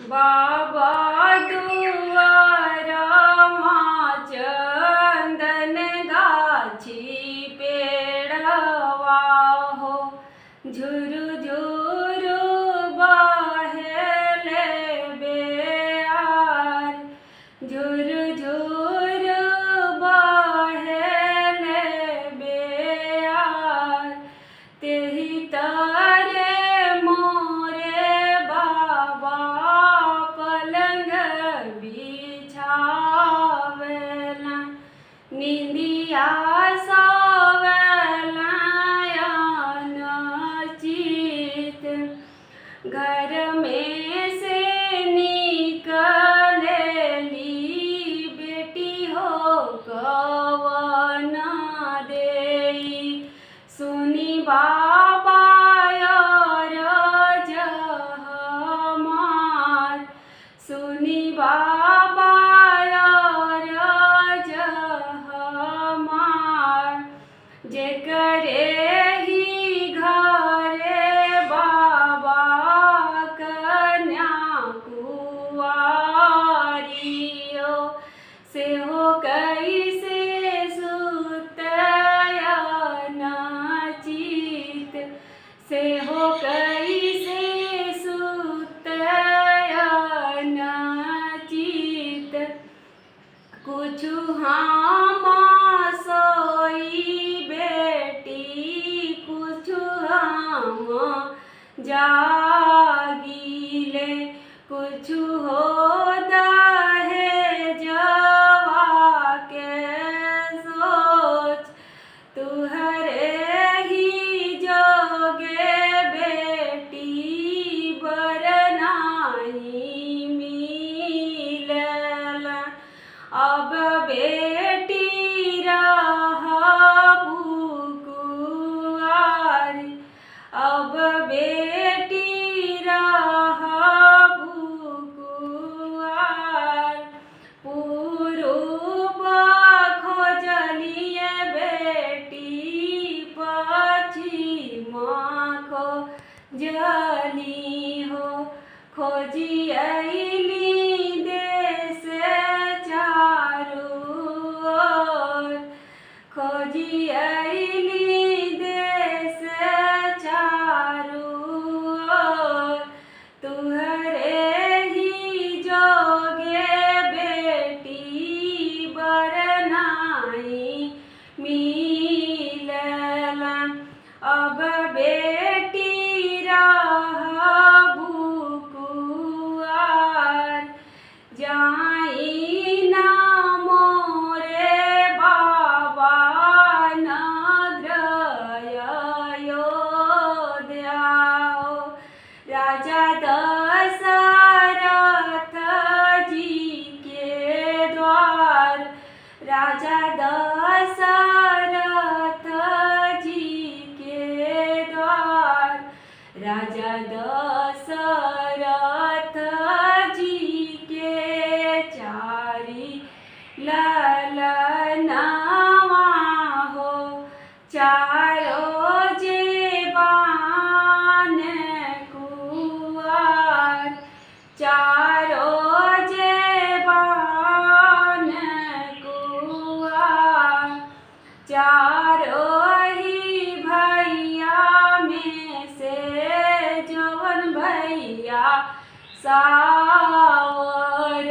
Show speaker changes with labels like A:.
A: बाबा दुआरा माँ चंदन गाछी पेड़वा हो, झुरु झुरु बहेले बेआर, झुरु झुरु बहेले बेआर। तेहि तारे मोरे बाबा पलंग बिछावेला, निंदिया सोवेला अनचित। घर में से निकलेली बेटी हो कवन देई, सुनी बाबा और जहमार, सुनी बाबा और जहमार। जेकरे ही घरे बाबा कन्या कुंवारियो, से हो कैसे सुतयनचित, से हो कैसे सुतयनचित। कुछु हम सोई बेटी, कुछु हम जागीले, कुछु हो दहेजवा के सोच। तुहरे ही जोगे बेटी बर नाही मिलेला, अब बेटी रहबू कुंवारी, अब बेटी रहबू कुंवार। पूर्व खोजलिए बेटी, पश्चिम खोजली हो, खोजी अइली देश चारू ओर, खोजी अइली देश चारू ओर। तुहरे ही जोगे बेटी बर नाही मिलेला, अब बेटी रहबू कुंवार। जाई ना मोरे बाबा नगर अयोध्या हो, राजा दशरथ जी के द्वार, राजा दशरथ जी के द्वार। राजा दशरथ जी के चारि ललनवा हो, चारों जेबान कुंवार, चारों जेबान कुंवार। चारों ही भैया में से जवन भैया सावर,